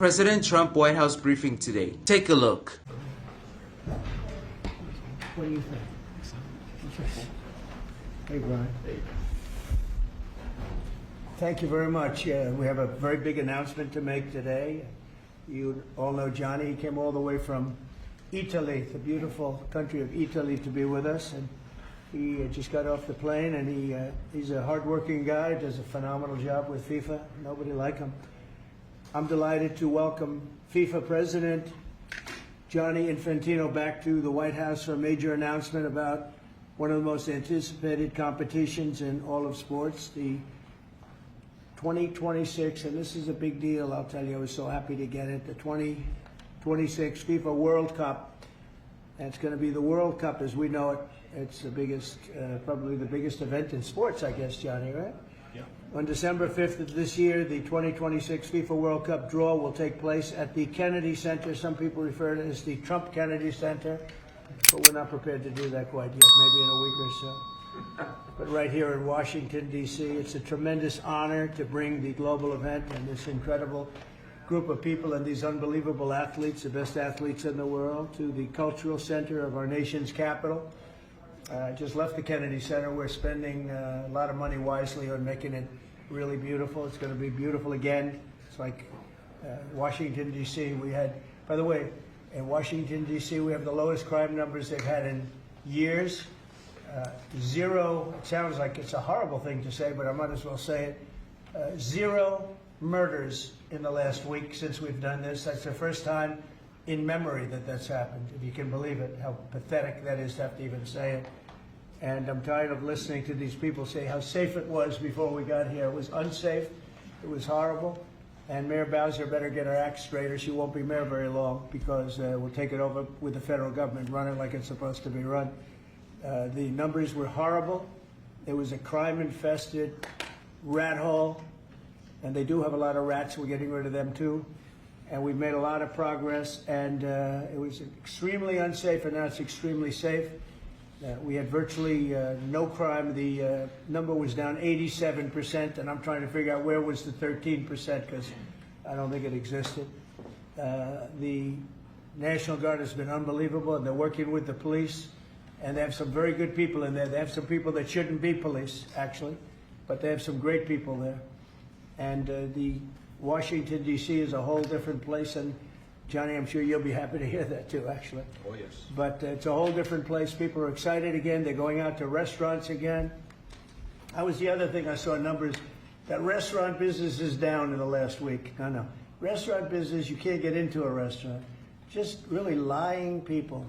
President Trump White House briefing today. Take a look. What do you think? Hey, Brian. Thank you very much. We have a very big announcement to make today. You all know Johnny. He came all the way from Italy, the beautiful country of Italy, to be with us. And he just got off the plane, and he's a hardworking guy, does a phenomenal job with FIFA. Nobody like him. I'm delighted to welcome FIFA President Gianni Infantino back to the White House for a major announcement about one of the most anticipated competitions in all of sports, the 2026, and this is a big deal, I'll tell you, I was so happy to get it, the 2026 FIFA World Cup. And it's going to be the World Cup as we know it. It's the biggest, probably the biggest event in sports, I guess, Johnny, right? Yeah. On December 5th of this year, the 2026 FIFA World Cup draw will take place at the Kennedy Center. Some people refer to it as the Trump Kennedy Center, but we're not prepared to do that quite yet, maybe in a week or so. But right here in Washington, D.C., it's a tremendous honor to bring the global event and this incredible group of people and these unbelievable athletes, the best athletes in the world, to the cultural center of our nation's capital. I just left the Kennedy Center. We're spending a lot of money wisely on making it really beautiful. It's going to be beautiful again. It's like Washington, D.C. We had, by the way, in Washington, D.C., we have the lowest crime numbers they've had in years. Zero, it sounds like it's a horrible thing to say, but I might as well say it. Zero murders in the last week since we've done this. That's the first time in memory that that's happened, if you can believe it, how pathetic that is to have to even say it. And I'm tired of listening to these people say how safe it was before we got here. It was unsafe. It was horrible. And Mayor Bowser better get her act straight or she won't be mayor very long, because we'll take it over with the federal government, run it like it's supposed to be run. The numbers were horrible. It was a crime-infested rat hole, and they do have a lot of rats. We're getting rid of them too. And we've made a lot of progress, and it was extremely unsafe, and now it's extremely safe. We had virtually no crime. The number was down 87%, and I'm trying to figure out where was the 13%, because I don't think it existed. The National Guard has been unbelievable, and they're working with the police. And they have some very good people in there. They have some people that shouldn't be police, actually, but they have some great people there. And the Washington, D.C. is a whole different place. And Johnny, I'm sure you'll be happy to hear that too, actually. Oh, yes. But it's a whole different place. People are excited again. They're going out to restaurants again. That was the other thing I saw numbers. That restaurant business is down in the last week. No. Restaurant business, you can't get into a restaurant. Just really lying people.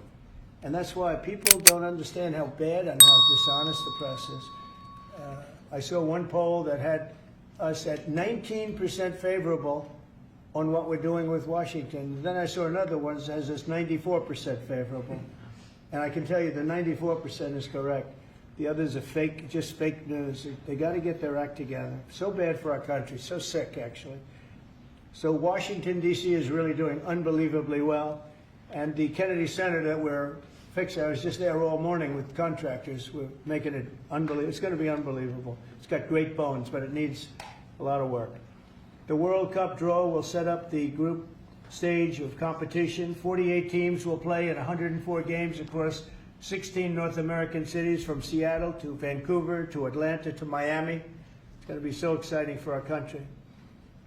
And that's why people don't understand how bad and how dishonest the press is. I saw one poll that had us at 19% favorable on what we're doing with Washington. Then I saw another one that has us 94% favorable. And I can tell you the 94% is correct. The others are fake, just fake news. They got to get their act together. So bad for our country, so sick actually. So Washington, D.C. is really doing unbelievably well. And the Kennedy Center that we're fixing, I was just there all morning with contractors. We're making it unbelievable. It's going to be unbelievable. It's got great bones, but it needs a lot of work. The World Cup draw will set up the group stage of competition. 48 teams will play in 104 games across 16 North American cities, from Seattle to Vancouver to Atlanta to Miami. It's going to be so exciting for our country.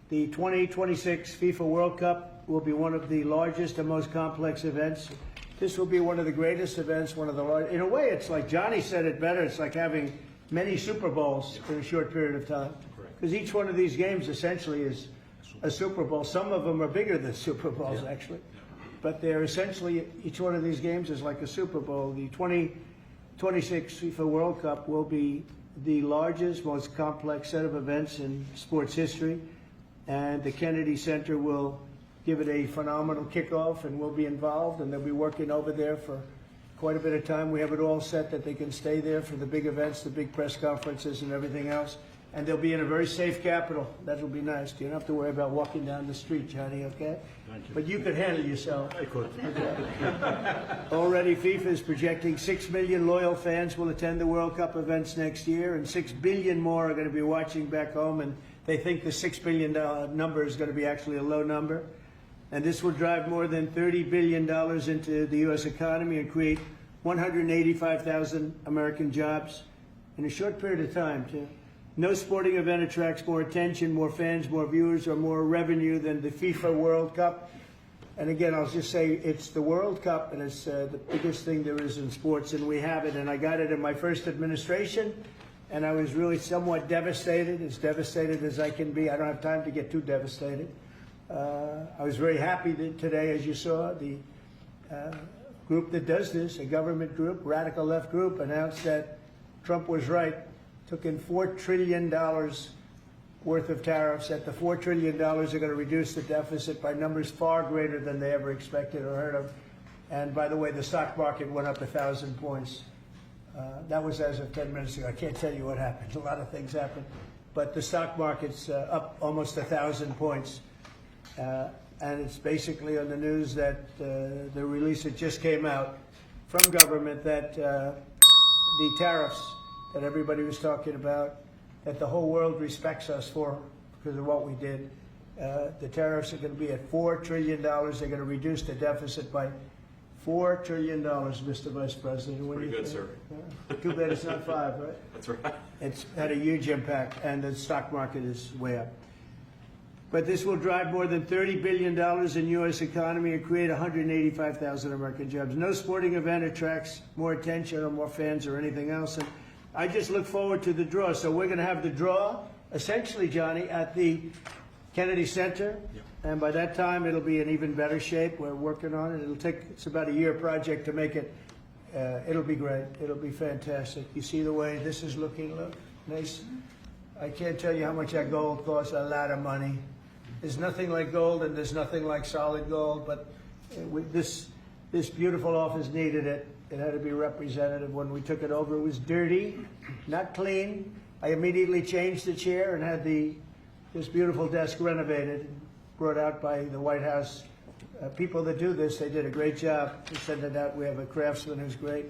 The 2026 FIFA World Cup will be one of the largest and most complex events. This will be one of the greatest events, one of the largest. In a way, it's like Johnny said it better. It's like having many Super Bowls in a short period of time. Because each one of these games essentially is a Super Bowl. Some of them are bigger than Super Bowls, actually. But they're essentially, each one of these games is like a Super Bowl. The 2026 FIFA World Cup will be the largest, most complex set of events in sports history. And the Kennedy Center will give it a phenomenal kickoff, and we'll be involved, and they'll be working over there for quite a bit of time. We have it all set that they can stay there for the big events, the big press conferences and everything else. And they'll be in a very safe capital. That'll be nice. You don't have to worry about walking down the street, Johnny, okay? Thank you. But you could handle yourself. I could. Already, FIFA is projecting 6 million loyal fans will attend the World Cup events next year, and 6 billion more are going to be watching back home, and they think the $6 billion number is going to be actually a low number. And this will drive more than $30 billion into the U.S. economy and create 185,000 American jobs in a short period of time, too. No sporting event attracts more attention, more fans, more viewers, or more revenue than the FIFA World Cup. And again, I'll just say it's the World Cup, and it's the biggest thing there is in sports, and we have it. And I got it in my first administration, and I was really somewhat devastated, as devastated as I can be. I don't have time to get too devastated. I was very happy that today, as you saw, the group that does this, a government group, radical left group, announced that Trump was right, took in $4 trillion worth of tariffs, that the $4 trillion are going to reduce the deficit by numbers far greater than they ever expected or heard of. And by the way, the stock market went up 1,000 points. That was as of 10 minutes ago. I can't tell you what happened. A lot of things happened. But the stock market's up almost 1,000 points. And it's basically on the news that the release that just came out from government that the tariffs that everybody was talking about, that the whole world respects us for because of what we did. The tariffs are going to be at $4 trillion. They're going to reduce the deficit by $4 trillion, Mr. Vice President. What Pretty good, sir. Too bad it's not 5, right? That's right. It's had a huge impact, and the stock market is way up. But this will drive more than $30 billion in U.S. economy and create 185,000 American jobs. No sporting event attracts more attention or more fans or anything else. And I just look forward to the draw. So we're going to have the draw, essentially, Johnny, at the Kennedy Center. Yep. And by that time, it'll be in even better shape. We're working on it. It's about a year project to make it. It'll be great. It'll be fantastic. You see the way this is looking? Look, nice. I can't tell you how much that gold costs. A lot of money. There's nothing like gold, and there's nothing like solid gold. But this beautiful office needed it. It had to be representative. When we took it over, it was dirty, not clean. I immediately changed the chair and had this beautiful desk renovated, brought out by the White House. People that do this, they did a great job. We sent it out. We have a craftsman who's great.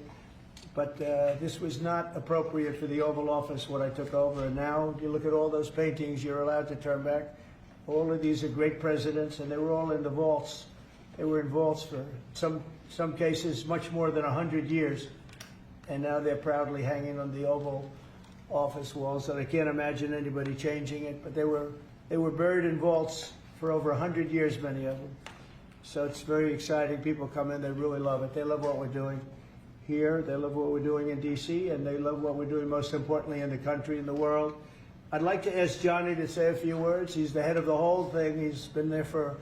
But this was not appropriate for the Oval Office when I took over. And now you look at all those paintings you're allowed to turn back. All of these are great presidents, and they were all in the vaults. They were in vaults for some cases much more than 100 years. And now they're proudly hanging on the Oval Office walls, and I can't imagine anybody changing it. But they were buried in vaults for over 100 years, many of them. So it's very exciting. People come in, they really love it. They love what we're doing here. They love what we're doing in D.C., and they love what we're doing, most importantly, in the country and the world. I'd like to ask Johnny to say a few words. He's the head of the whole thing. He's been there for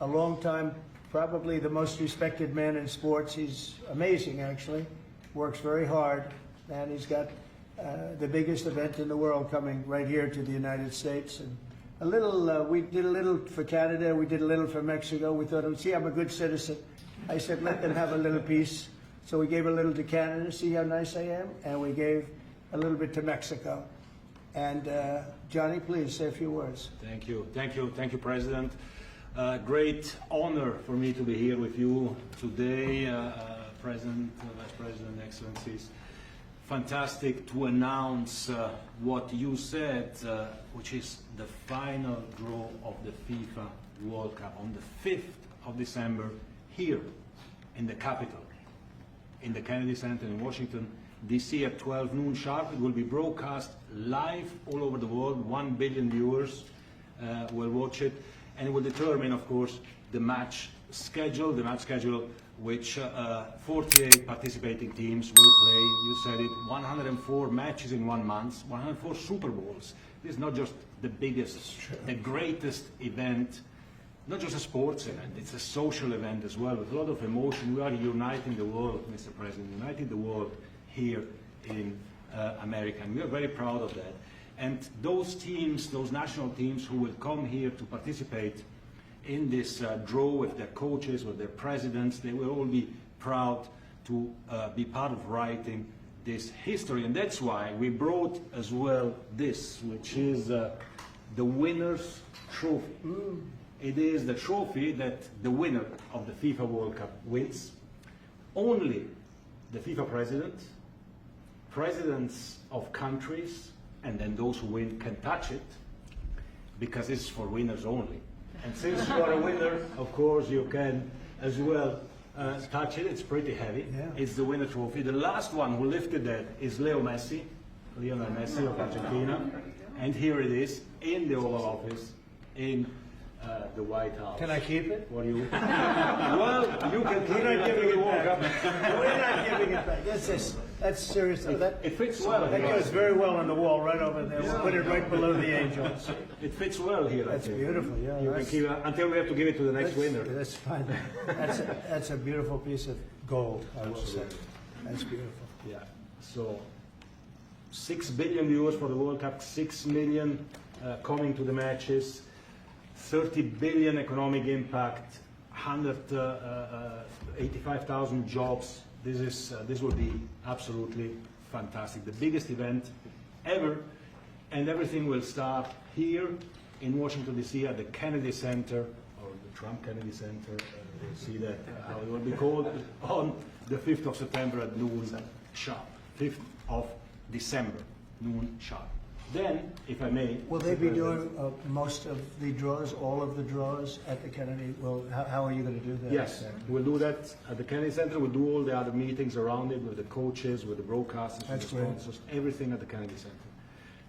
a long time, probably the most respected man in sports. He's amazing, actually. Works very hard, and he's got the biggest event in the world coming right here to the United States. And we did a little for Canada. We did a little for Mexico. We thought, see, I'm a good citizen. I said, let them have a little piece. So we gave a little to Canada. See how nice I am? And we gave a little bit to Mexico. And Johnny, please say a few words. Thank you, President. Great honor for me to be here with you today, President, Vice President, Excellencies. Fantastic to announce what you said, which is the final draw of the FIFA World Cup on the 5th of December here in the capital, in the Kennedy Center in Washington, D.C. at 12 noon sharp. It will be broadcast live all over the world. 1 billion viewers will watch it, and it will determine, of course, the match schedule, which 48 participating teams will play. You said it, 104 matches in 1 month, 104 Super Bowls. This is not just the biggest, the greatest event, not just a sports event, it's a social event as well, with a lot of emotion. We are uniting the world, Mr. President, uniting the world here in America, and we are very proud of that. And those teams, those national teams who will come here to participate in this draw with their coaches, with their presidents, they will all be proud to be part of writing this history. And that's why we brought as well this, which is the winner's trophy. It is the trophy that the winner of the FIFA World Cup wins. Only the FIFA president, presidents of countries, and then those who win can touch it, because it's for winners only. And since you are a winner, of course, you can as well touch it. It's pretty heavy. Yeah. It's the winner trophy. The last one who lifted that is Lionel Messi of Argentina. And here it is in the Oval Office in the White House. Can I keep it? For you. Well, you can keep We're it not after giving you it walk back. up. We're not giving it back. That's serious. It fits well. That goes very well on the wall right over there. We'll put it right below the angels. It fits well here. That's I think. beautiful. Yeah, You can keep it until we have to give it to the next winner. That's fine. That's a beautiful piece of gold, I will say. That's beautiful. Yeah. So 6 billion viewers for the World Cup, 6 million coming to the matches, 30 billion economic impact, 185,000 jobs. This will be absolutely fantastic. The biggest event ever, and everything will start here in Washington D.C. at the Kennedy Center, or the Trump Kennedy Center. We'll see that how it will be called on the 5th of September at noon sharp. 5th of December, noon sharp. Then, if I may, Will they be doing most of the draws, all of the draws at the Kennedy? Well, how are you going to do that? yes, we'll do that at the Kennedy Center. We'll do all the other meetings around it with the coaches, with the broadcasters, with That's the great. sponsors, everything at the Kennedy Center.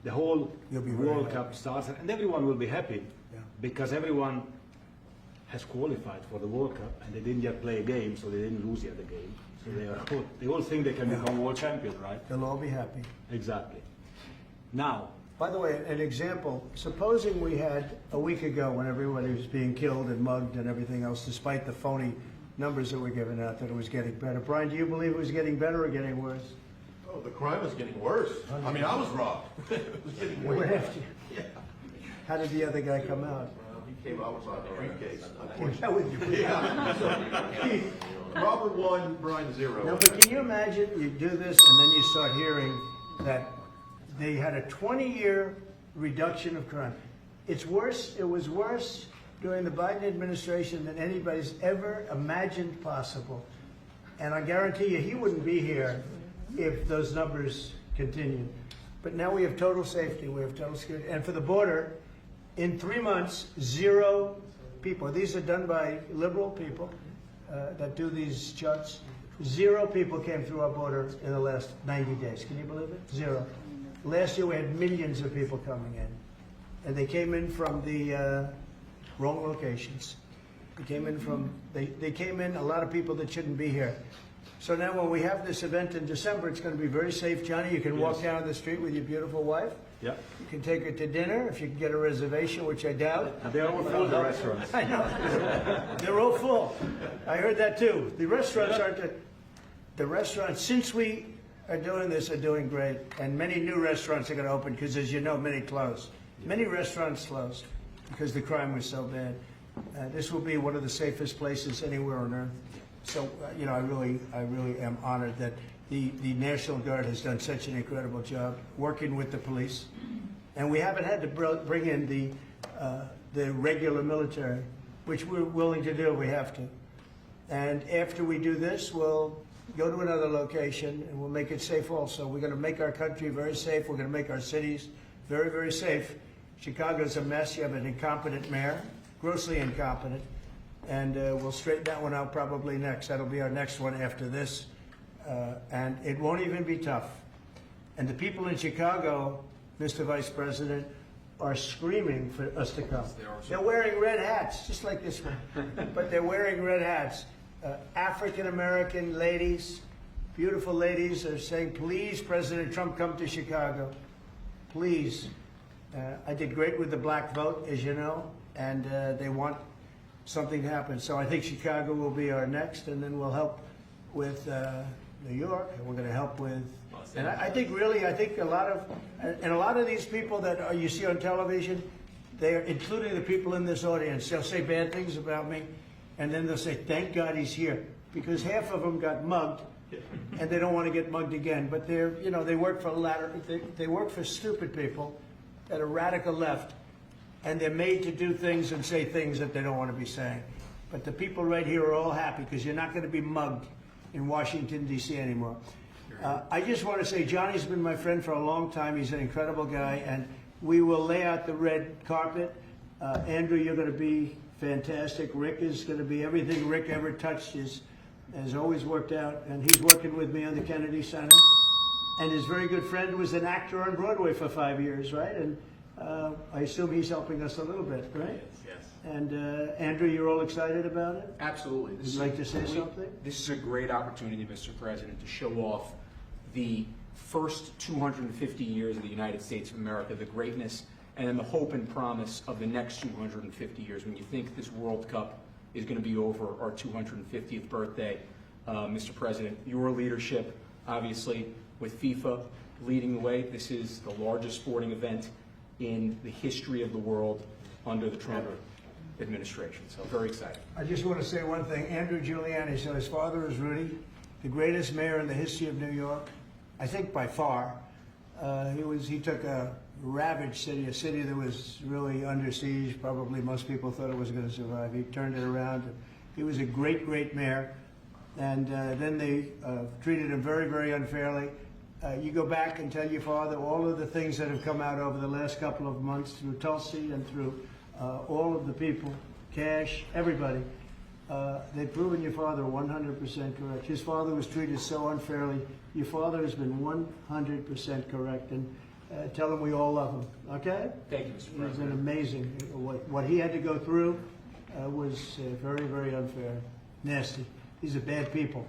The whole You'll be very World happy. Cup starts, and everyone will be happy Yeah. because everyone has qualified for the World Cup, and they didn't yet play a game, so they didn't lose yet a game. So they all think they can become world champions, right? They'll all be happy. Exactly. Now, By the way, an example, supposing we had a week ago when everybody was being killed and mugged and everything else, despite the phony numbers that were given out, that it was getting better. Brian, do you believe it was getting better or getting worse? Oh, the crime was getting worse. I mean, I was robbed. It was getting way What worse. after? How did the other guy come out? He came out with a briefcase. That would be- Yeah. So, Robert 1, Brian 0. No, but can you imagine you do this and then you start hearing that they had a 20-year reduction of crime. It was worse during the Biden administration than anybody's ever imagined possible. And I guarantee you he wouldn't be here if those numbers continued. But now we have total safety, we have total security. And for the border, in 3 months, 0 people. These are done by liberal people that do these charts. 0 people came through our border in the last 90 days. Can you believe it? 0. Last year we had millions of people coming in. And they came in from the wrong locations. They came in a lot of people that shouldn't be here. So now when we have this event in December, it's going to be very safe. Johnny, you can walk down the street with your beautiful wife. yeah, You can take her to dinner if you can get a reservation, which I doubt. and they're all full, the restaurants. I know. They're all full. I heard that too. The restaurants aren't the restaurants, since we are doing this, are doing great. And many new restaurants are going to open because, as you know, many closed. Many restaurants closed because the crime was so bad. This will be one of the safest places anywhere on earth. So, I really am honored that the National Guard has done such an incredible job working with the police. And we haven't had to bring in the regular military, which we're willing to do. We have to. And after we do this, we'll go to another location and we'll make it safe also. We're going to make our country very safe. We're going to make our cities very, very safe. Chicago's a mess. You have an incompetent mayor, grossly incompetent. And we'll straighten that one out probably next. That'll be our next one after this. And it won't even be tough. And the people in Chicago, Mr. Vice President, are screaming for us to come. They're wearing red hats, just like this one. But they're wearing red hats. African-American ladies, beautiful ladies, are saying, please, President Trump, come to Chicago. Please. I did great with the black vote, as you know, and they want something to happen. So I think Chicago will be our next, and then we'll help with New York, and we're going to help with, and I think a lot of these people that you see on television, they're, including the people in this audience, they'll say bad things about me, and then they'll say, thank God he's here, because half of them got mugged, and they don't want to get mugged again. But they work for they work for stupid people that are radical left, and they're made to do things and say things that they don't want to be saying. But the people right here are all happy because you're not going to be mugged in Washington, D.C. anymore. I just want to say Johnny's been my friend for a long time. He's an incredible guy, and we will lay out the red carpet. Andrew, you're going to be fantastic. Rick is going to be everything Rick ever touched has always worked out, and he's working with me on the Kennedy Center. And his very good friend was an actor on Broadway for 5 years, right? And I assume he's helping us a little bit, right? Yes. And Andrew, you're all excited about it? Absolutely. Would you like to say something? This is a great opportunity, Mr. President, to show off the first 250 years of the United States of America, the greatness, and then the hope and promise of the next 250 years. When you think this World Cup is going to be over our 250th birthday, Mr. President, your leadership, obviously, with FIFA leading the way, this is the largest sporting event in the history of the world under the Trump administration. So very excited. I just want to say one thing. Andrew Giuliani, so his father is Rudy, the greatest mayor in the history of New York, I think by far. He took a ravaged city, a city that was really under siege. Probably most people thought it was going to survive. He turned it around. He was a great, great mayor. And then they treated him very, very unfairly. You go back and tell your father all of the things that have come out over the last couple of months through Tulsi and through all of the people, Cash, everybody. They've proven your father 100% correct. His father was treated so unfairly. Your father has been 100% correct. And tell him we all love him, okay? Thank you, Mr. President. It's been amazing. What he had to go through was very, very unfair, nasty. These are bad people.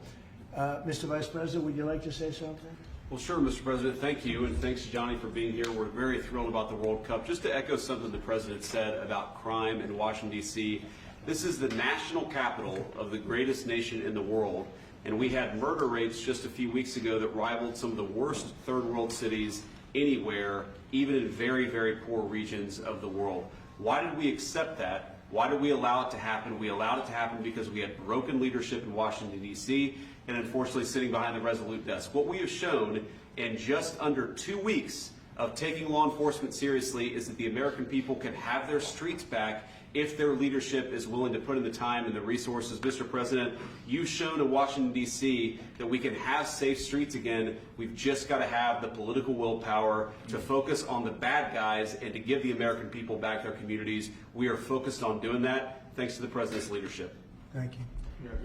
Mr. Vice President, would you like to say something? Well, sure, Mr. President. Thank you, and thanks, Johnny, for being here. We're very thrilled about the World Cup. Just to echo something the President said about crime in Washington, D.C., this is the national capital of the greatest nation in the world, and we had murder rates just a few weeks ago that rivaled some of the worst third-world cities anywhere, even in very, very poor regions of the world. Why did we accept that? Why did we allow it to happen? We allowed it to happen because we had broken leadership in Washington, D.C., and unfortunately sitting behind the Resolute desk. What we have shown in just under 2 weeks of taking law enforcement seriously is that the American people can have their streets back if their leadership is willing to put in the time and the resources. Mr. President, you've shown in Washington, D.C. that we can have safe streets again. We've just got to have the political willpower to focus on the bad guys and to give the American people back their communities. We are focused on doing that thanks to the President's leadership. Thank you.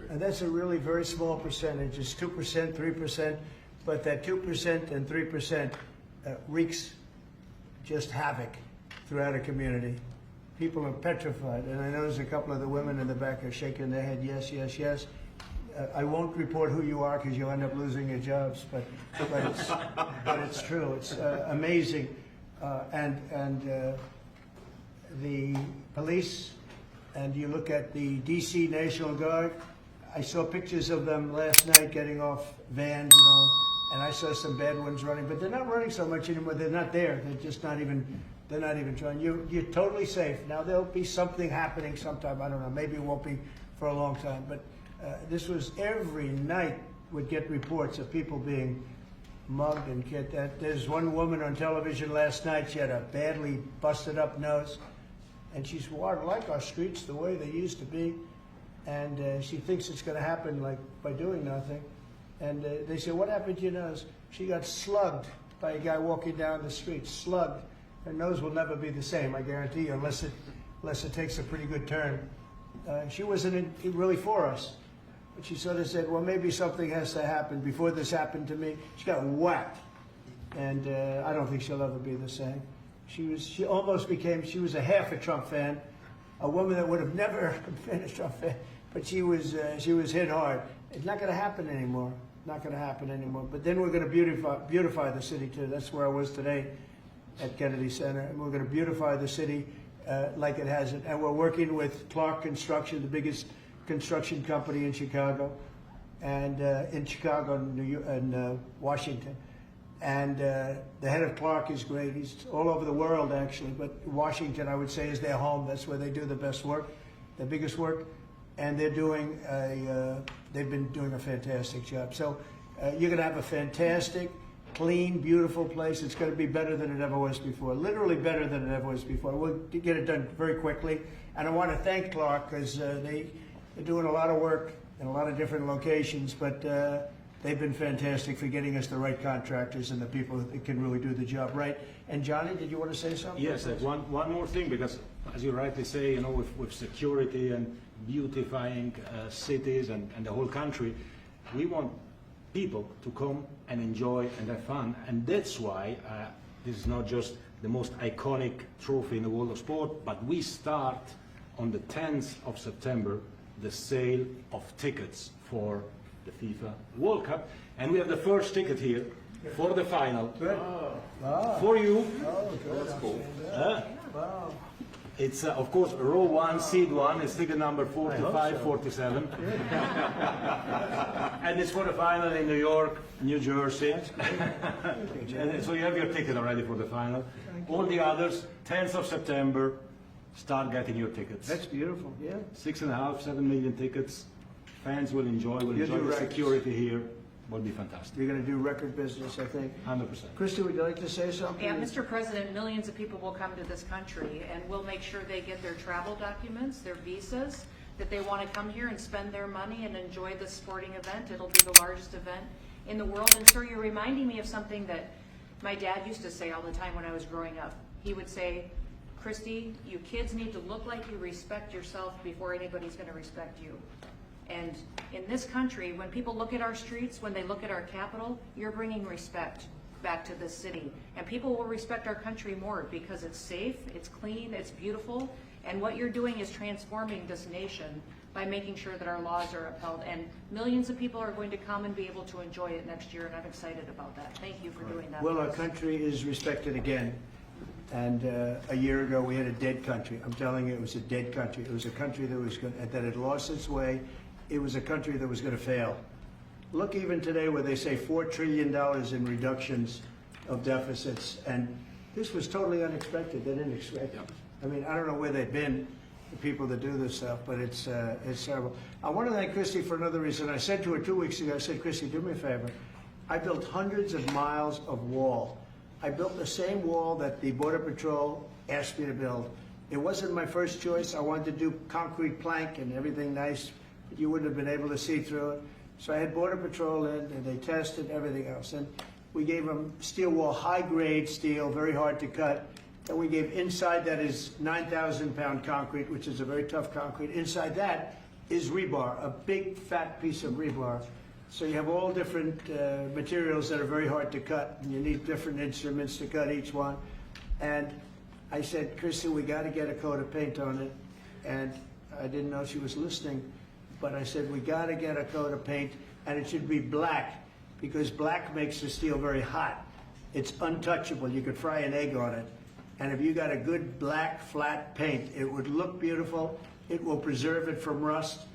And that's a really very small percentage. It's 2%, 3%, but that 2% and 3% wreaks just havoc throughout a community. People are petrified, and I notice a couple of the women in the back are shaking their head, yes, yes, yes. I won't report who you are because you'll end up losing your jobs, but it's true. It's amazing. And the police, and you look at the D.C. National Guard, I saw pictures of them last night getting off vans and all, and I saw some bad ones running, but they're not running so much anymore. They're not there. They're just not even, they're not even trying. You're totally safe. Now, there'll be something happening sometime. I don't know. Maybe it won't be for a long time, but this was every night would get reports of people being mugged and killed. There's one woman on television last night. She had a badly busted up nose, and she's like our streets the way they used to be. And she thinks it's going to happen like by doing nothing. And they say, what happened to your nose? She got slugged by a guy walking down the street, slugged. Her nose will never be the same, I guarantee you, unless it takes a pretty good turn. She wasn't really for us. But she sort of said, well, maybe something has to happen. Before this happened to me, she got whacked. And I don't think she'll ever be the same. She almost became, she was a half a Trump fan, a woman that would have never been a Trump fan, but she was hit hard. It's not going to happen anymore. Not going to happen anymore. But then we're going to beautify the city too. That's where I was today at Kennedy Center, and we're going to beautify the city like it hasn't. And we're working with Clark Construction, the biggest construction company in Chicago, and in Washington. And the head of Clark is great. He's all over the world, actually, but Washington, I would say, is their home. That's where they do the best work, the biggest work, and they've been doing a fantastic job. So you're going to have a fantastic, clean, beautiful place. It's going to be better than it ever was before, literally better than it ever was before. We'll get it done very quickly. And I want to thank Clark because they're doing a lot of work in a lot of different locations, but they've been fantastic for getting us the right contractors and the people that can really do the job right. And Johnny, did you want to say something? Yes, one more thing, because as you rightly say, with security and beautifying cities and the whole country, we want people to come and enjoy and have fun. And that's why this is not just the most iconic trophy in the world of sport, but we start on the 10th of September the sale of tickets for the FIFA World Cup. And we have the first ticket here for the final. Good. For you. Oh, good. That's cool. Wow. It's, of course, row 1, seat 1. It's ticket number 45, so. 47. And it's for the final in New York, New Jersey. And so you have your ticket already for the final. All the others, 10th of September, start getting your tickets. That's beautiful, yeah. 6.5, 7 million tickets. Fans will enjoy You do the records. security here. Will be fantastic. You're going to do record business, I think. 100%. Christy, would you like to say something? Yeah, Mr. President, millions of people will come to this country, and we'll make sure they get their travel documents, their visas, that they want to come here and spend their money and enjoy this sporting event. It'll be the largest event in the world. And sir, you're reminding me of something that my dad used to say all the time when I was growing up. He would say, Christy, you kids need to look like you respect yourself before anybody's going to respect you. And in this country, when people look at our streets, when they look at our capital, you're bringing respect back to this city. And people will respect our country more because it's safe, it's clean, it's beautiful. And what you're doing is transforming this nation by making sure that our laws are upheld. And millions of people are going to come and be able to enjoy it next year, and I'm excited about that. Thank you for doing that. Well, for our us. country is respected again. And a year ago, we had a dead country. I'm telling you, it was a dead country. It was a country that had lost its way. It was a country that was going to fail. Look, even today, where they say $4 trillion in reductions of deficits, and this was totally unexpected. They didn't expect it. I mean, I don't know where they've been, the people that do this stuff, but it's terrible. I want to thank Christy for another reason. I said to her 2 weeks ago, I said, Christy, do me a favor. I built hundreds of miles of wall. I built the same wall that the Border Patrol asked me to build. It wasn't my first choice. I wanted to do concrete plank and everything nice. You wouldn't have been able to see through it. So I had Border Patrol in, and they tested everything else. And we gave them steel wall, high-grade steel, very hard to cut. And we gave inside that is 9,000-pound concrete, which is a very tough concrete. Inside that is rebar, a big, fat piece of rebar. So you have all different materials that are very hard to cut, and you need different instruments to cut each one. And I said, Christy, we got to get a coat of paint on it. And I didn't know she was listening. But I said, we got to get a coat of paint, and it should be black, because black makes the steel very hot. It's untouchable. You could fry an egg on it. And if you got a good black, flat paint, it would look beautiful. It will preserve it from rust.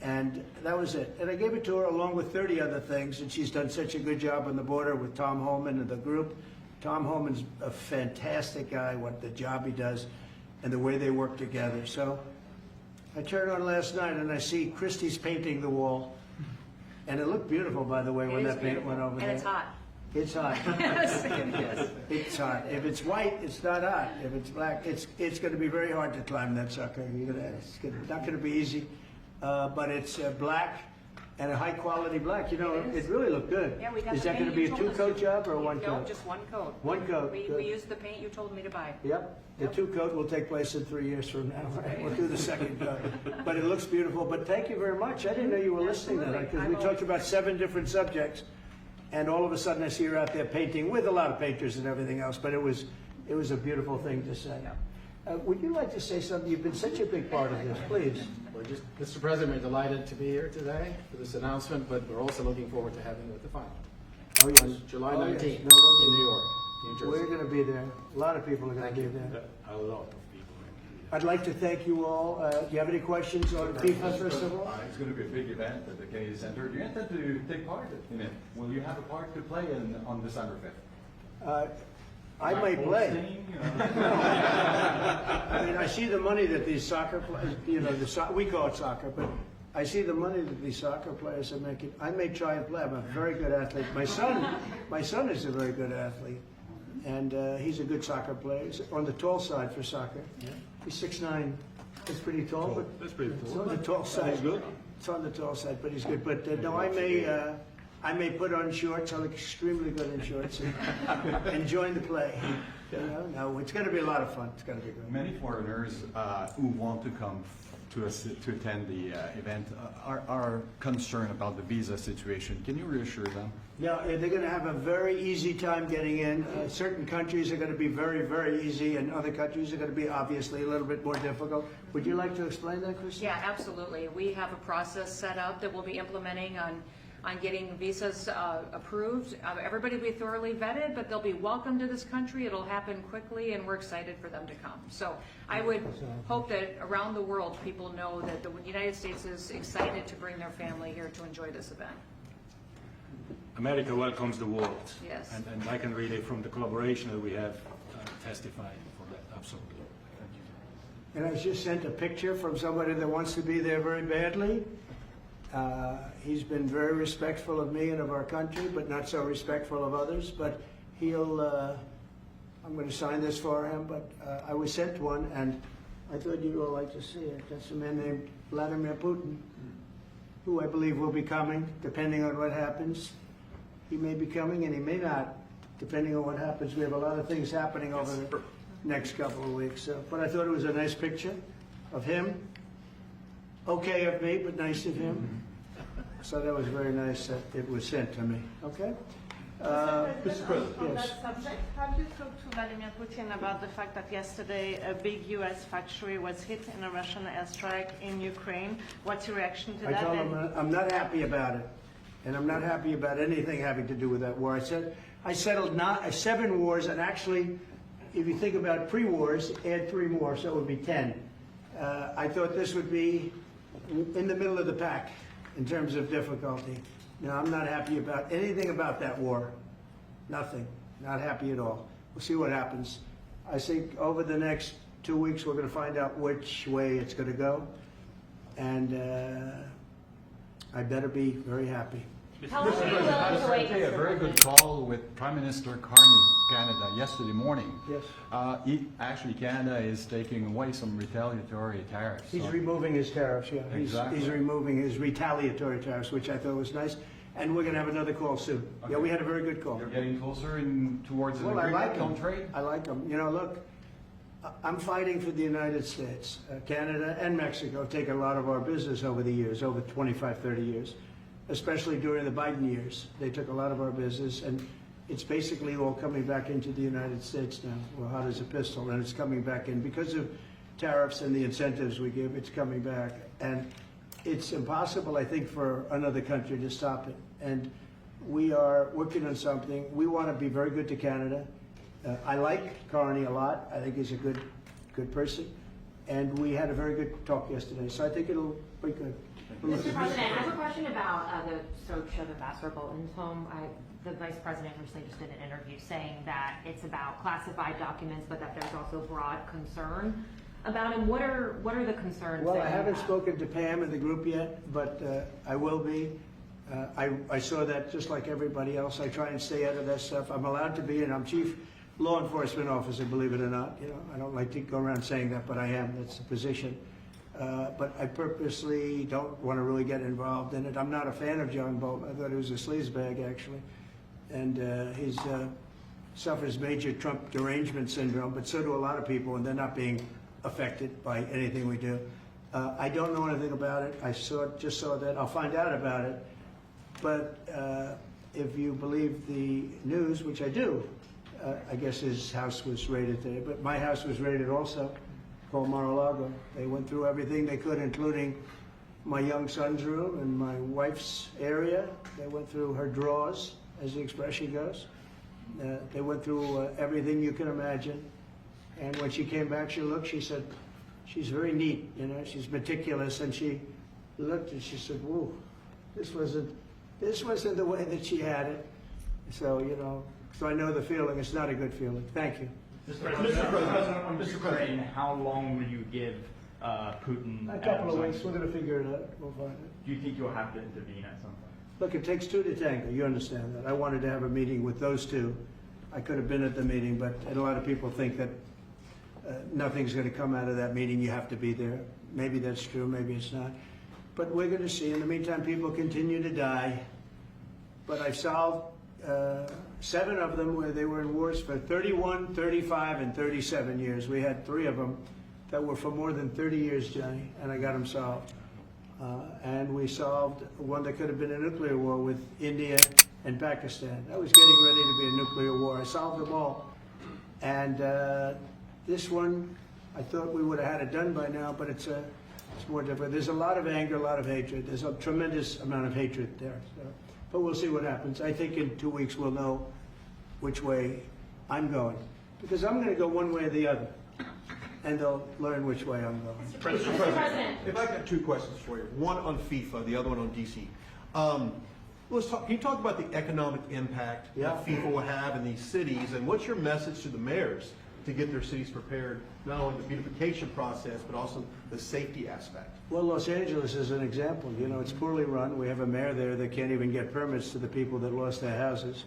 And that was it. And I gave it to her along with 30 other things, and she's done such a good job on the border with Tom Homan and the group. Tom Homan's a fantastic guy, what the job he does, and the way they work together. So I turned on last night and I see Christie's painting the wall. And it looked beautiful, by the way, when that paint went over there. And it's hot. It's hot. Yes, it is. It's hot. If it's white, it's not hot. If it's black, it's going to be very hard to climb that sucker. It's not going to be easy. But it's black and a high quality black. You know, it really looked good. Yeah, we got Is the that going to paint be a you told us two-coat to. job or one No, coat? just one coat. One coat. We Good. used the paint you told me to buy. Yep. The two-coat will take place in 3 years from now. Right? We'll do the second coat. But it looks beautiful. But thank you very much. I didn't know you were listening to that, because we talked about 7 different subjects, and all of a sudden I see her out there painting with a lot of painters and everything else. But it was a beautiful thing to say. Would you like to say something? You've been such a big part of this. Please. Well, Mr. President, we're delighted to be here today for this announcement, but we're also looking forward to having you at the final. Oh, yes. On July Oh, yes. 19th No, we'll be in New York, New Jersey. We're going to be there. A lot of people are going to be there. A lot of people. I'd like to thank you all. Do you have any questions on FIFA, first of all? It's going to be a big event at the Kennedy Center. Do you intend to take part in it? Will you have a part to play on December 5th? I might play. I mean, I see the money that these soccer players, we call it soccer, but I see the money that these soccer players are making. I may try and play. I'm a very good athlete. My son is a very good athlete, and he's a good soccer player. He's on the tall side for soccer. He's 6'9". That's pretty tall, but That's pretty it's cool. on the tall side. He's good. It's on the tall side, but he's good. But no, I may put on shorts. I look extremely good in shorts and join the play. You know, no, it's going to be a lot of fun. It's going to be good. Many foreigners who want to come to attend the event are concerned about the visa situation. Can you reassure them? Yeah, they're going to have a very easy time getting in. Certain countries are going to be very, very easy, and other countries are going to be obviously a little bit more difficult. Would you like to explain that, Christine? Yeah, absolutely. We have a process set up that we'll be implementing on getting visas approved. Everybody will be thoroughly vetted, but they'll be welcome to this country. It'll happen quickly, and we're excited for them to come. So I would hope that around the world, people know that the United States is excited to bring their family here to enjoy this event. America welcomes the world. Yes. And I can really, from the collaboration that we have, testify for that, absolutely. And I was just sent a picture from somebody that wants to be there very badly. He's been very respectful of me and of our country, but not so respectful of others. But he'll, I'm going to sign this for him, but I was sent one, and I thought you'd all like to see it. That's a man named Vladimir Putin, who I believe will be coming, depending on what happens. He may be coming, and he may not, depending on what happens. We have a lot of things happening over the next couple of weeks. But I thought it was a nice picture of him. Okay of me, but nice of him. So that was very nice that it was sent to me. Okay? Mr. President. On Yes. that subject, have you talked to Vladimir Putin about the fact that yesterday a big U.S. factory was hit in a Russian airstrike in Ukraine? What's your reaction to I that? told him I'm not happy about it. And I'm not happy about anything having to do with that war. I said I settled 7 wars, and actually, if you think about pre-wars, add 3 more, so it would be 10. I thought this would be in the middle of the pack in terms of difficulty. No, I'm not happy about anything about that war. Nothing. Not happy at all. We'll see what happens. I think over the next 2 weeks we're going to find out which way it's going to go. And I better be very happy. How long are you willing to wait, I had a Mr. very good President? call with Prime Minister Carney of Canada yesterday morning. Yes. Actually, Canada is taking away some retaliatory tariffs. He's So- removing his tariffs, yeah. Exactly. He's removing his retaliatory tariffs, which I thought was nice. And we're going to have another call soon. Yeah, we had a very good call. You're getting closer towards an Well, I like agreement them. on trade? I like them. You know, look, I'm fighting for the United States. Canada and Mexico take a lot of our business over the years, over 25, 30 years, especially during the Biden years. They took a lot of our business, and it's basically all coming back into the United States now. We're hot as a pistol, and it's coming back in. Because of tariffs and the incentives we give, it's coming back. And it's impossible, I think, for another country to stop it. And we are working on something. We want to be very good to Canada. I like Carney a lot. I think he's a good person. And we had a very good talk yesterday. So I think it'll be good. Mr. President, I have a question about the search of Ambassador Bolton's home. The Vice President recently just did an interview saying that it's about classified documents, but that there's also broad concern about him. What are the concerns? Well, that I you haven't have? spoken to Pam in the group yet, but I will be. I saw that just like everybody else. I try and stay out of that stuff. I'm allowed to be, and I'm chief law enforcement officer, believe it or not. You know, I don't like to go around saying that, but I am. That's the position. But I purposely don't want to really get involved in it. I'm not a fan of John Bolton. I thought he was a sleazebag, actually. And he suffers major Trump derangement syndrome, but so do a lot of people, and they're not being affected by anything we do. I don't know anything about it. I just saw that. I'll find out about it. But if you believe the news, which I do, I guess his house was raided today. But my house was raided also, called Mar-a-Lago. They went through everything they could, including my young son's room and my wife's area. They went through her drawers, as the expression goes. They went through everything you can imagine. And when she came back, she said, she's very neat, you know, she's meticulous. And she looked and she said, whoa, this wasn't the way that she had it. So, you know, so I know the feeling. It's not a good feeling. Thank you. Mr. President, how long will you give Putin? A couple of weeks. We're going to figure it out. We'll find it. Do you think you'll have to intervene at some point? Look, it takes 2 to tango. You understand that. I wanted to have a meeting with those 2. I could have been at the meeting, but a lot of people think that nothing's going to come out of that meeting. You have to be there. Maybe that's true. Maybe it's not. But we're going to see. In the meantime, people continue to die. but I've solved 7 of them where they were in wars for 31, 35, and 37 years. We had 3 of them that were for more than 30 years, Johnny, and I got them solved. And we solved one that could have been a nuclear war with India and Pakistan. That was getting ready to be a nuclear war. I solved them all. And this one, I thought we would have had it done by now, but it's more difficult. There's a lot of anger, a lot of hatred. There's a tremendous amount of hatred there. So, but we'll see what happens. I think in 2 weeks we'll know which way I'm going. Because I'm going to go one way or the other. And they'll learn which way I'm going. Mr. President. If I got 2 questions for you, one on FIFA, the other one on DC. Can you talk about the economic impact that FIFA will have in these cities, and what's your message to the mayors to get their cities prepared, not only the beautification process, but also the safety aspect? Well, Los Angeles is an example. You know, it's poorly run. We have a mayor there that can't even get permits to the people that lost their houses.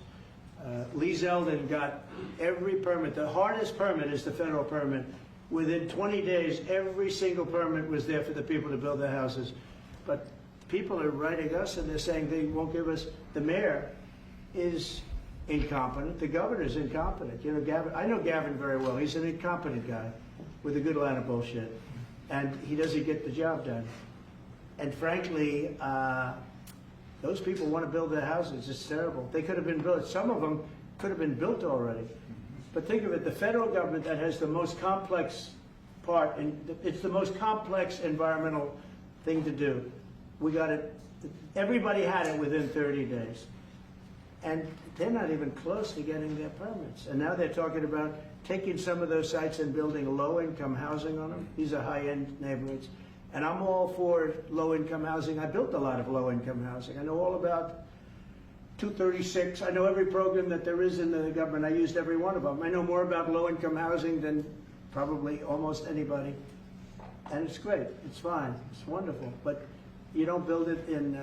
Lee Zeldin got every permit. The hardest permit is the federal permit. Within 20 days, every single permit was there for the people to build their houses. But people are writing us and they're saying they won't give us. The mayor is incompetent. The governor's incompetent. You know, Gavin, I know Gavin very well. He's an incompetent guy with a good line of bullshit. And he doesn't get the job done. And frankly, those people want to build their houses. It's terrible. They could have been built. Some of them could have been built already. But think of it, the federal government that has the most complex part, and it's the most complex environmental thing to do. We got it, everybody had it within 30 days. And they're not even close to getting their permits. And now they're talking about taking some of those sites and building low-income housing on them. These are high-end neighborhoods. And I'm all for low-income housing. I built a lot of low-income housing. I know all about 236. I know every program that there is in the government. I used every one of them. I know more about low-income housing than probably almost anybody. And it's great. It's fine. It's wonderful. But you don't build it in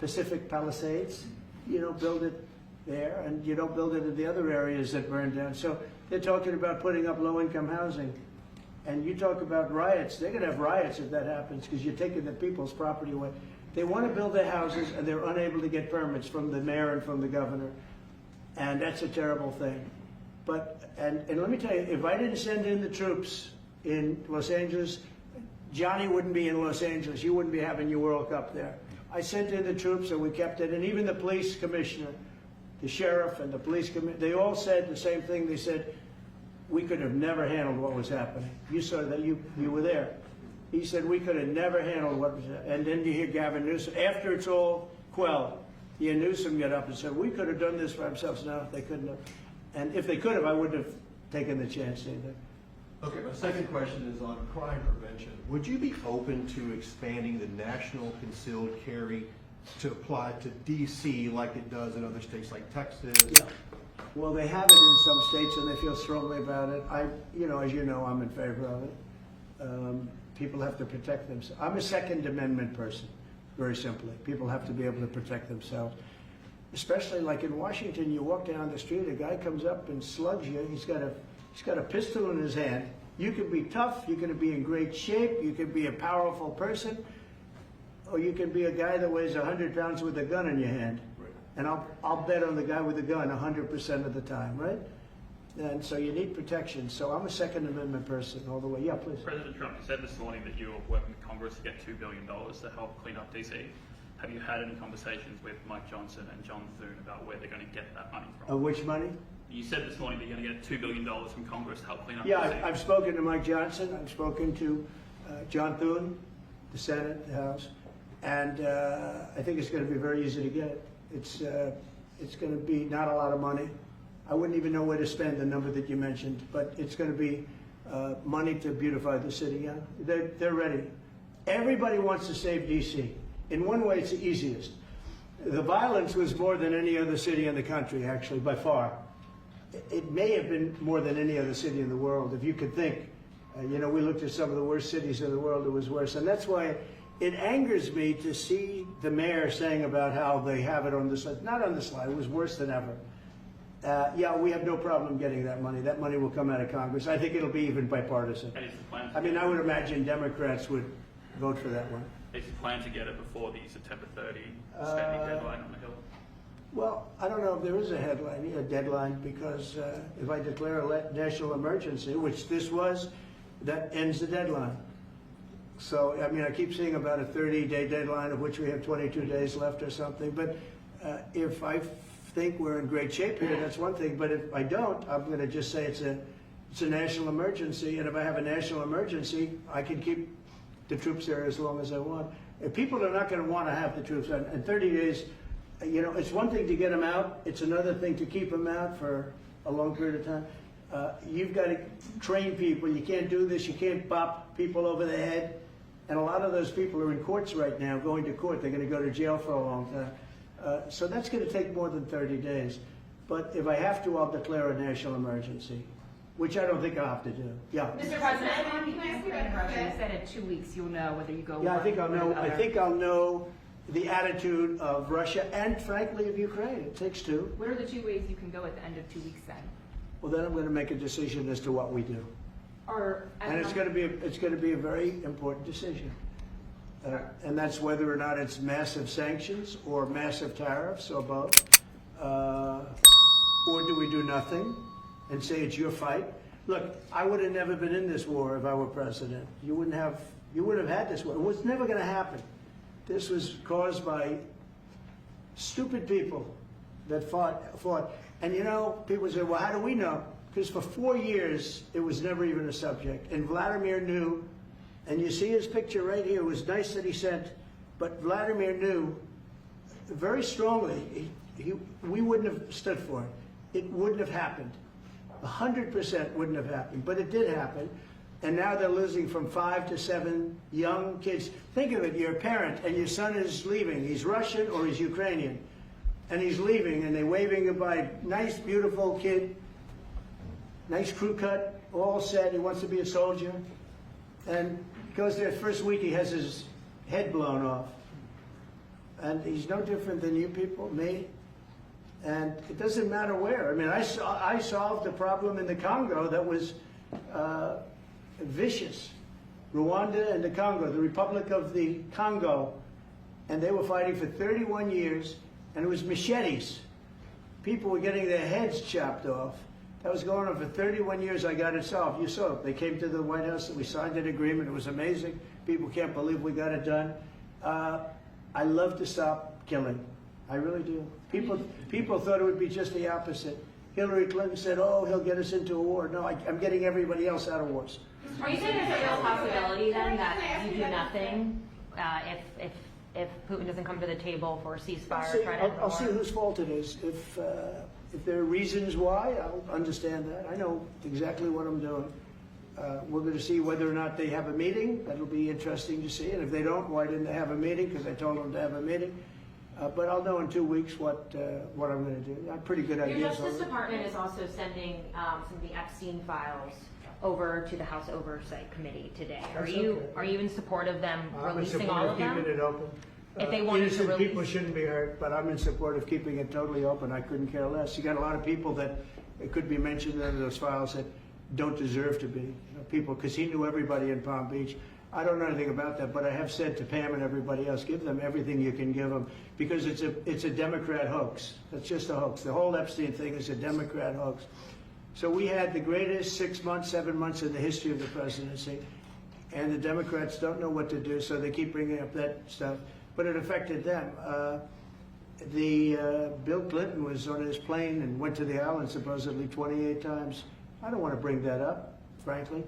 Pacific Palisades. You don't build it there. And you don't build it in the other areas that burned down. So they're talking about putting up low-income housing. And you talk about riots. They're going to have riots if that happens because you're taking the people's property away. They want to build their houses, and they're unable to get permits from the mayor and from the governor. And that's a terrible thing. But, and let me tell you, if I didn't send in the troops in Los Angeles, Johnny wouldn't be in Los Angeles. You wouldn't be having your World Cup there. I sent in the troops, and we kept it. And even the police commissioner, the sheriff, and the police commissioner, they all said the same thing. They said, we could have never handled what was happening. You saw that, you were there. He said, we could have never handled what was happening. And then you hear Gavin Newsom, after it's all quelled, you hear Newsom get up and said, we could have done this for ourselves. No, they couldn't have. And if they could have, I wouldn't have taken the chance either. Okay, my second question is on crime prevention. Would you be open to expanding the national concealed carry to apply to D.C. like it does in other states like Texas? Yeah. Well, they have it in some states and they feel strongly about it. As you know, I'm in favor of it. People have to protect themselves. I'm a Second Amendment person, very simply. People have to be able to protect themselves. Especially like in Washington, you walk down the street, a guy comes up and slugs you. He's got a pistol in his hand. You can be tough, you can be in great shape, you can be a powerful person, or you can be a guy that weighs 100 pounds with a gun in your hand. Right. And I'll bet on the guy with the gun 100% of the time, right? And so you need protection. So I'm a Second Amendment person all the way. Yeah, please. President Trump, you said this morning that you were working with Congress to get $2 billion to help clean up DC. Have you had any conversations with Mike Johnson and John Thune about where they're going to get that money from? Which money? You said this morning that you're going to get $2 billion from Congress to help clean up DC. Yeah, I've spoken to Mike Johnson. I've spoken to John Thune, the Senate, the House. And I think it's going to be very easy to get it. It's going to be not a lot of money. I wouldn't even know where to spend the number that you mentioned, but it's going to be money to beautify the city. Yeah, they're ready. Everybody wants to save D.C. In one way, it's the easiest. The violence was more than any other city in the country, actually, by far. It may have been more than any other city in the world, if you could think. We looked at some of the worst cities in the world, it was worse. And that's why it angers me to see the mayor saying about how they have it on the slide. Not on the slide, it was worse than ever. Yeah, we have no problem getting that money. That money will come out of Congress. I think it'll be even bipartisan. I mean, I would imagine Democrats would vote for that one. Is the plan to get it before the September 30 spending deadline on the Hill? Well, I don't know if there is a deadline, because if I declare a national emergency, which this was, that ends the deadline. So, I mean, I keep seeing about a 30-day deadline, of which we have 22 days left or something. But if I think we're in great shape here, that's one thing. But if I don't, I'm going to just say it's a national emergency. And if I have a national emergency, I can keep the troops there as long as I want. If people are not going to want to have the troops, in 30 days, you know, it's one thing to get them out. It's another thing to keep them out for a long period of time. You've got to train people. You can't do this. You can't bop people over the head. And a lot of those people are in courts right now, going to court. They're going to go to jail for a long time. So that's going to take more than 30 days. But if I have to, I'll declare a national emergency, which I don't think I'll have to do. Yeah. Mr. President, you said in 2 weeks you'll know whether you go. Yeah, I think I'll know. one or the I think I'll know the attitude of Russia and, frankly, of Ukraine. It takes two. What are the 2 ways you can go at the end of 2 weeks then? Well, then I'm going to make a decision as to what we do. And it's going to be a very important decision. And that's whether or not it's massive sanctions or massive tariffs or both. Or do we do nothing and say it's your fight? Look, I would have never been in this war if I were president. You wouldn't have had this war. It was never going to happen. This was caused by stupid people that fought. And you know, people say, well, how do we know? Because for 4 years, it was never even a subject. And Vladimir knew, and you see his picture right here. It was nice that he sent, but Vladimir knew very strongly we wouldn't have stood for it. It wouldn't have happened. 100% wouldn't have happened, but it did happen. And now they're losing from 5 to 7 young kids. Think of it, you're a parent and your son is leaving. He's Russian or he's Ukrainian. And he's leaving and they're waving goodbye. Nice, beautiful kid. Nice crew cut, all set. He wants to be a soldier. And goes there first week, he has his head blown off. And he's no different than you people, me. And it doesn't matter where. I mean, I solved a problem in the Congo that was vicious. Rwanda and the Congo, the Republic of the Congo. And they were fighting for 31 years, and it was machetes. People were getting their heads chopped off. That was going on for 31 years. I got it solved. You saw it. They came to the White House and we signed an agreement. It was amazing. People can't believe we got it done. I love to stop killing. I really do. People thought it would be just the opposite. Hillary Clinton said, oh, he'll get us into a war. No, I'm getting everybody else out of wars. Are you saying there's a real possibility then that you do nothing if Putin doesn't come to the table for a ceasefire? I'll see whose fault it is. If there are reasons why, I'll understand that. I know exactly what I'm doing. We're going to see whether or not they have a meeting. That'll be interesting to see. And if they don't, why didn't they have a meeting? Because I told them to have a meeting. But I'll know in 2 weeks what I'm going to do. I have pretty good ideas. Your Justice Department is also sending some of the Epstein files over to the House Oversight Committee today. Are you in support of them releasing all of them? I'm in support of keeping it open. If they wanted to release, people shouldn't be hurt, but I'm in support of keeping it totally open. I couldn't care less. You got a lot of people that it could be mentioned in those files that don't deserve to be. People, because he knew everybody in Palm Beach. I don't know anything about that, but I have said to Pam and everybody else, give them everything you can give them, because it's a Democrat hoax. It's just a hoax. The whole Epstein thing is a Democrat hoax. So we had the greatest 6 months, 7 months in the history of the presidency, and the Democrats don't know what to do, so they keep bringing up that stuff. But it affected them. Bill Clinton was on his plane and went to the island supposedly 28 times. I don't want to bring that up, frankly.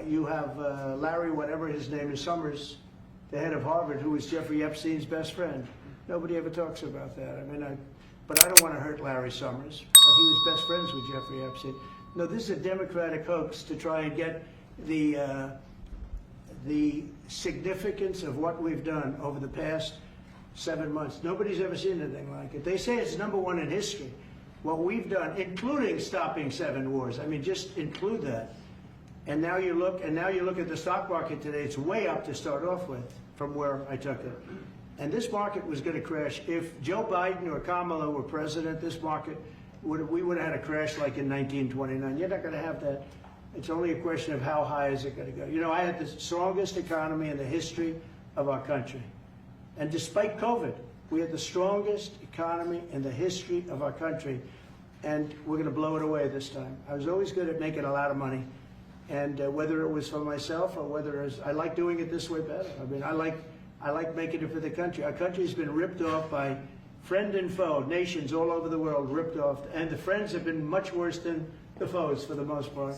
You have Larry, whatever his name is, Summers, the head of Harvard, who was Jeffrey Epstein's best friend. Nobody ever talks about that. But I don't want to hurt Larry Summers. But he was best friends with Jeffrey Epstein. No, this is a Democratic hoax to try and get the significance of what we've done over the past 7 months. Nobody's ever seen anything like it. They say it's #1 in history. What we've done, including stopping 7 wars. I mean, just include that. And now you look at the stock market today. It's way up to start off with from where I took it. And this market was going to crash. If Joe Biden or Kamala were president, this market we would have had a crash like in 1929. You're not going to have that. It's only a question of how high is it going to go. You know, I had the strongest economy in the history of our country. And despite COVID, We had the strongest economy in the history of our country, and we're going to blow it away this time. I was always good at making a lot of money, and whether it was for myself or whether it was, I like doing it this way better. I mean, I like making it for the country. Our country's been ripped off by friend and foe, nations all over the world ripped off, and the friends have been much worse than the foes for the most part.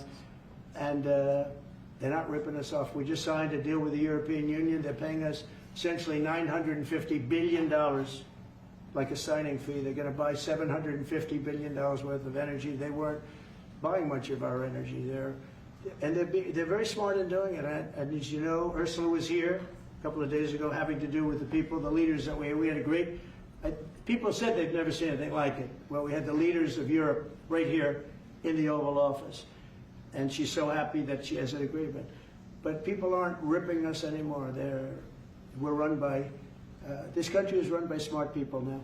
And they're not ripping us off. We just signed a deal with the European Union. They're paying us essentially $950 billion, like a signing fee. They're going to buy $750 billion worth of energy. They weren't buying much of our energy there. And they're very smart in doing it. And as you know, Ursula was here a couple of days ago having to do with the people, the leaders that we had a great, people said they've never seen anything like it. Well, we had the leaders of Europe right here in the Oval Office. And she's so happy that she has an agreement. But people aren't ripping us anymore. We're run by, this country is run by smart people now.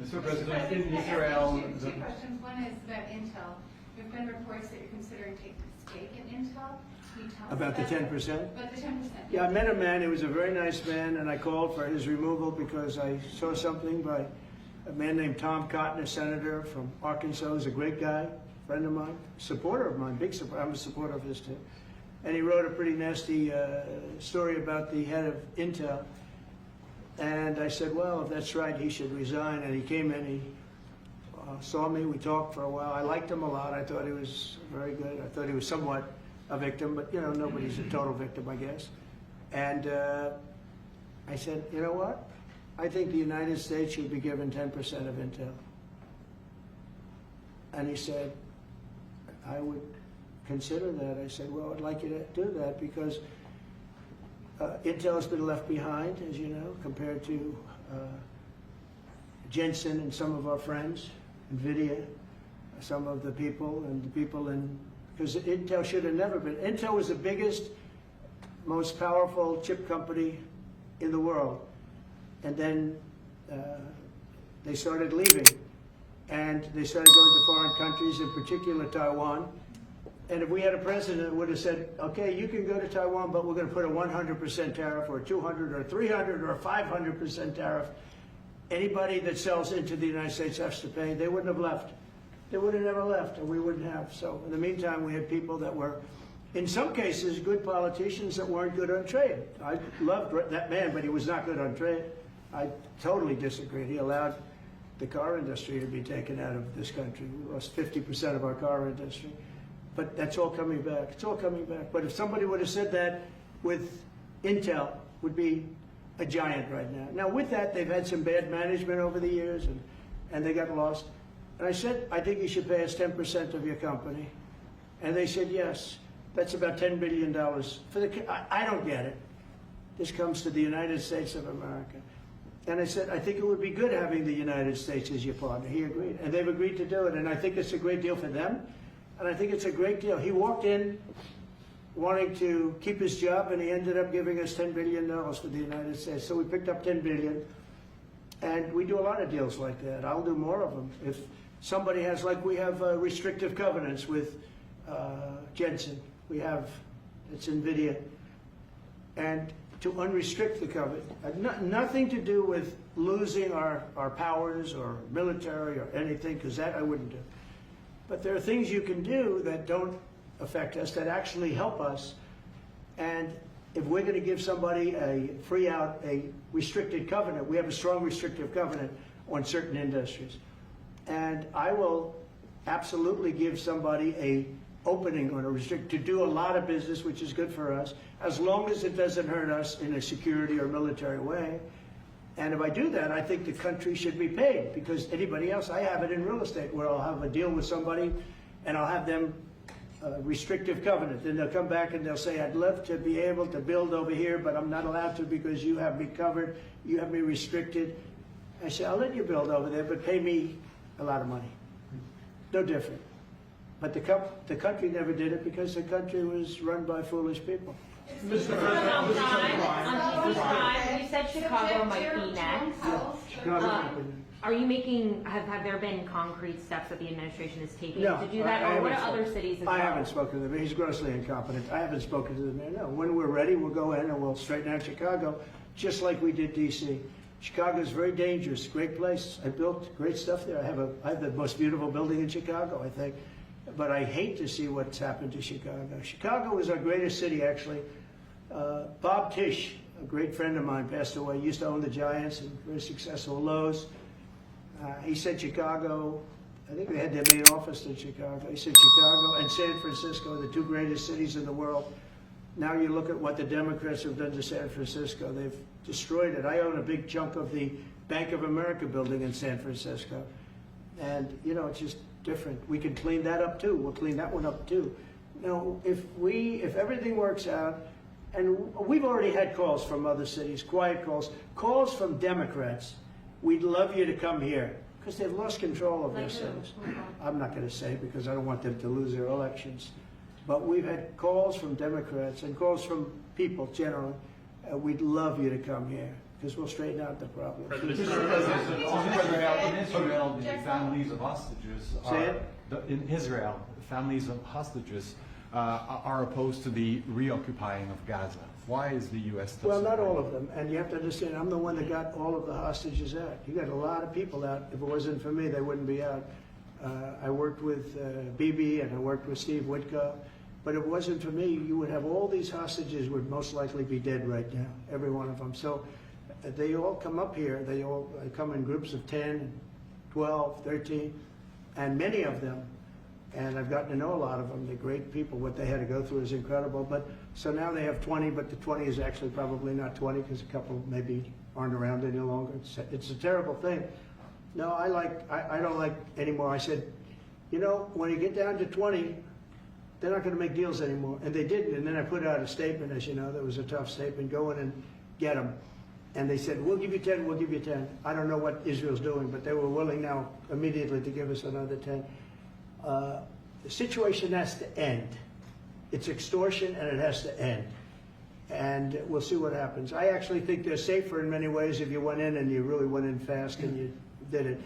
Mr. President, in Israel... Two questions. One is about Intel. There have been reports that you're considering taking a stake in Intel. Can you tell us About the 10%? About the 10%. Yeah, I met a man. He was a very nice man, and I called for his removal because I saw something by a man named Tom Cotton, a senator from Arkansas. He's a great guy, friend of mine, supporter of mine, big supporter. I'm a supporter of his too. And he wrote a pretty nasty story about the head of Intel. And I said, well, if that's right, he should resign. And he came in, he saw me, we talked for a while. I liked him a lot. I thought he was very good. I thought he was somewhat a victim, but you know, nobody's a total victim, I guess. And I said, you know what? I think the United States should be given 10% of Intel. And he said, I would consider that. I said, well, I'd like you to do that because Intel has been left behind, as you know, compared to Jensen and some of our friends, NVIDIA, some of the people, and the people in, because Intel should have never been. Intel was the biggest, most powerful chip company in the world. And then they started leaving. And they started going to foreign countries, in particular Taiwan. And if we had a president that would have said, okay, you can go to Taiwan, but we're going to put a 100% tariff or 200 or 300 or 500% tariff, anybody that sells into the United States has to pay. They wouldn't have left. They would have never left, and we wouldn't have. So in the meantime, we had people that were, in some cases, good politicians that weren't good on trade. I loved that man, but he was not good on trade. I totally disagreed. He allowed the car industry to be taken out of this country. We lost 50% of our car industry. But that's all coming back. It's all coming back. But if somebody would have said that with Intel, would be a giant right now. Now with that, they've had some bad management over the years, and they got lost. And I said, I think you should pay us 10% of your company. And they said, yes. That's about $10 billion. I don't get it. This comes to the United States of America. And I said, I think it would be good having the United States as your partner. He agreed. And they've agreed to do it. And I think it's a great deal for them. And I think it's a great deal. He walked in wanting to keep his job, and he ended up giving us $10 billion for the United States. So we picked up $10 billion. And we do a lot of deals like that. I'll do more of them. If somebody has, like we have restrictive covenants with Jensen. We have, it's NVIDIA. And to unrestrict the covenant, nothing to do with losing our powers or military or anything, because that I wouldn't do. But there are things you can do that don't affect us, that actually help us. And if we're going to give somebody a restricted covenant, we have a strong restrictive covenant on certain industries. And I will absolutely give somebody a opening on a to do a lot of business, which is good for us, as long as it doesn't hurt us in a security or military way. And if I do that, I think the country should be paid, because anybody else, I have it in real estate where I'll have a deal with somebody and I'll have them restrictive covenant. Then they'll come back and they'll say, I'd love to be able to build over here, but I'm not allowed to because you have me covered, you have me restricted. I say, I'll let you build over there, but pay me a lot of money. No different. But the country never did it because the country was run by foolish people. Mr. President, you said Chicago might be next. Are you making, have there been concrete steps that the administration is taking to do that? Or what are other cities as well? I haven't spoken to them. He's grossly incompetent. I haven't spoken to the mayor. No, when we're ready, we'll go in and we'll straighten out Chicago, just like we did D.C. Chicago's very dangerous, great place. I built great stuff there. I have the most beautiful building in Chicago, I think. But I hate to see what's happened to Chicago. Chicago is our greatest city, actually. Bob Tisch, a great friend of mine, passed away. He used to own the Giants and very successful Lowe's. He said Chicago, I think they had their main office in Chicago. He said Chicago and San Francisco are the two greatest cities in the world. Now you look at what the Democrats have done to San Francisco. They've destroyed it. I own a big chunk of the Bank of America building in San Francisco. And, you know, it's just different. We can clean that up too. We'll clean that one up too. Now, if everything works out, and we've already had calls from other cities, quiet calls from Democrats, we'd love you to come here, because they've lost control of their cities. I'm not going to say because I don't want them to lose their elections. But we've had calls from Democrats and calls from people generally. We'd love you to come here because we'll straighten out the problem. In Israel, the families of hostages in Israel, families of hostages are opposed to the reoccupying of Gaza. Why is the U.S. Well, not all of them. And you have to understand, I'm the one that got all of the hostages out. You got a lot of people out. If it wasn't for me, they wouldn't be out. I worked with Bibi and I worked with Steve Witkoff. But if it wasn't for me, you would have all these hostages would most likely be dead right now, every one of them. So they all come up here. They all come in groups of 10, 12, 13, and many of them, and I've gotten to know a lot of them. They're great people. What they had to go through is incredible. But so now they have 20, but the 20 is actually probably not 20 because a couple maybe aren't around any longer. It's a terrible thing. No, I don't like anymore. I said, you know, when you get down to 20, they're not going to make deals anymore. And they didn't. And then I put out a statement, as you know, that was a tough statement, go in and get them. And they said, we'll give you 10, we'll give you 10. I don't know what Israel's doing, but they were willing now immediately to give us another 10. The situation has to end. It's extortion and it has to end. And we'll see what happens. I actually think they're safer in many ways if you went in and you really went in fast and you did it.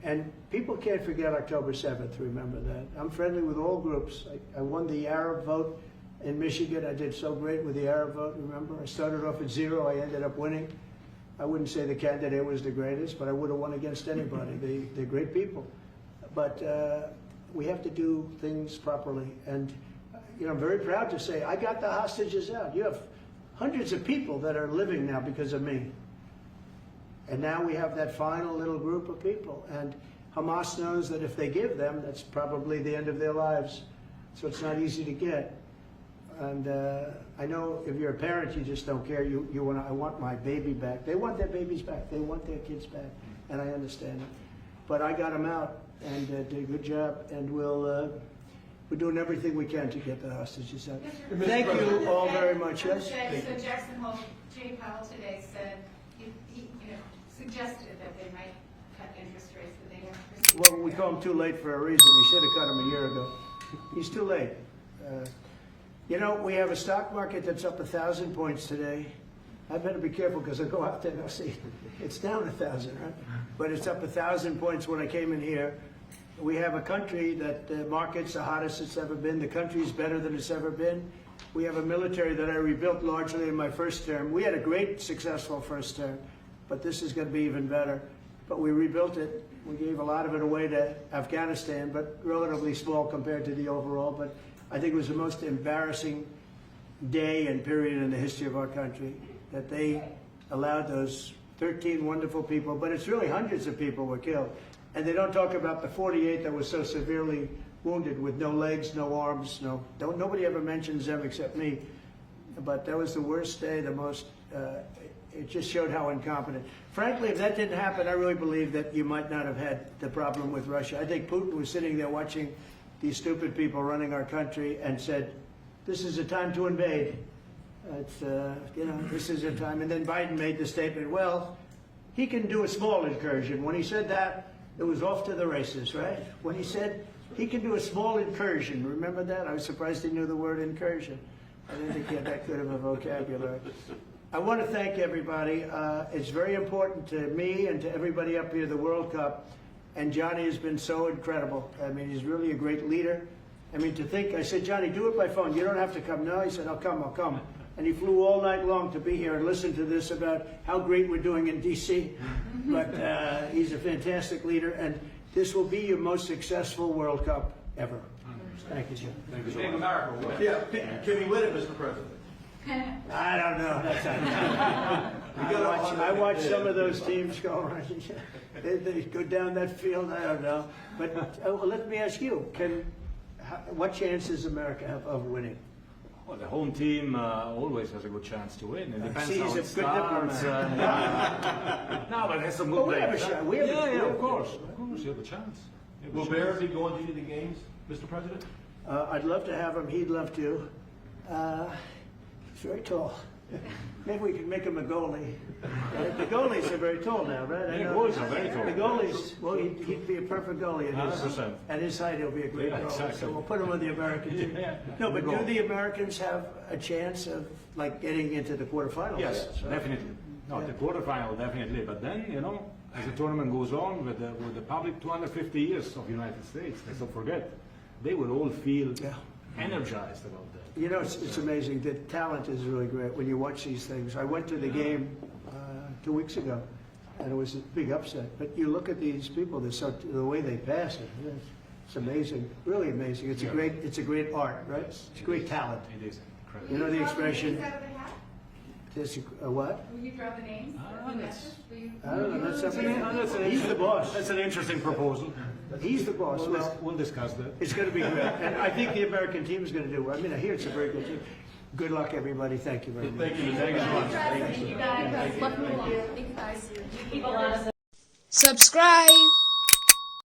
And people can't forget October 7th, remember that. I'm friendly with all groups. I won the Arab vote in Michigan. I did so great with the Arab vote, remember? I started off at 0, I ended up winning. I wouldn't say the candidate was the greatest, but I would have won against anybody. They're great people. But we have to do things properly. And you know, I'm very proud to say I got the hostages out. You have hundreds of people that are living now because of me. And now we have that final little group of people. And Hamas knows that if they give them, that's probably the end of their lives. So it's not easy to get. And I know if you're a parent, you just don't care. I want my baby back. They want their babies back. They want their kids back. And I understand it. But I got them out and did a good job. And we're doing everything we can to get the hostages out. Thank you all very much. Yes? So Jackson Hole, Jay Powell today said, he suggested that they might cut interest rates, but they haven't. Well, we call him too late for a reason. We should have cut him a year ago. He's too late. You know, we have a stock market that's up 1,000 points today. I better be careful because I go out there and I'll see it's down 1,000, right? But it's up 1,000 points when I came in here. We have a country that the market's the hottest it's ever been. The country's better than it's ever been. We have a military that I rebuilt largely in my first term. We had a great, successful first term, but this is going to be even better. But we rebuilt it. We gave a lot of it away to Afghanistan, but relatively small compared to the overall. But I think it was the most embarrassing day and period in the history of our country that they allowed those 13 wonderful people, but it's really hundreds of people were killed. And they don't talk about the 48 that was so severely wounded with no legs, no arms, nobody ever mentions them except me. But that was the worst day, the most, it just showed how incompetent. Frankly, if that didn't happen, I really believe that you might not have had the problem with Russia. I think Putin was sitting there watching these stupid people running our country and said, this is a time to invade. It's, this is a time. And then Biden made the statement, well, he can do a small incursion. When he said that, it was off to the races, right? When he said he can do a small incursion, remember that? I was surprised he knew the word incursion. I didn't think he had that good of a vocabulary. I want to thank everybody. It's very important to me and to everybody up here, the World Cup. And Johnny has been so incredible. I mean, he's really a great leader. I mean, to think, I said, Johnny, do it by phone. You don't have to come. No, he said, I'll come. and he flew all night long to be here and listen to this about how great we're doing in D.C. But he's a fantastic leader, and this will be your most successful World Cup ever. Thank you, Jim. Thank you so much. Yeah, can he win it, Mr. President? I don't know. That's not I watch some of those teams go around. They go down that field. I don't know. But let me ask you: what chance does America have of winning? Well, the home team always has a good chance to win. It depends See, how he's it a good starts. No, but there's some good Oh, we players. have a shot. We have Of course, you have a chance. Will Bear be going to any of the games, Mr. President? I'd love to have him. He'd love to. He's very tall. Maybe we can make him a goalie. The goalies are very tall now, right? I Yeah, know. goalies are very tall. The goalies, well, he'd be a perfect goalie. 100%. At his height, he'll be a great Yeah, goalie. exactly. So we'll put him on the American team. Yeah. No, but do the Americans have a chance of like getting into the quarterfinals? Yes, right? definitely. No, Yeah. the quarterfinal definitely. But then, as the tournament goes on with the public 250 years of United States, let's not forget, they will all feel energized about that. You know, it's amazing. The talent is really great when you watch these things. I went to the game 2 weeks ago, and it was a big upset. But you look at these people; the way they pass it. It's amazing, really amazing. It's a great art, right? It's great talent. It is incredible. You know the expression. Will you draw the names out of the hat? This what? Will you draw the names? The matches? Will you? I don't know. That's something. He's the boss. That's an interesting proposal. He's the boss. We'll discuss that. It's going to be great, and I think the American team is going to do well. I mean, I hear it's a very good team. Good luck, everybody. Thank you very much. Thank you, Mr. Thank you guys. Lucky you. Thank you guys. People Subscribe.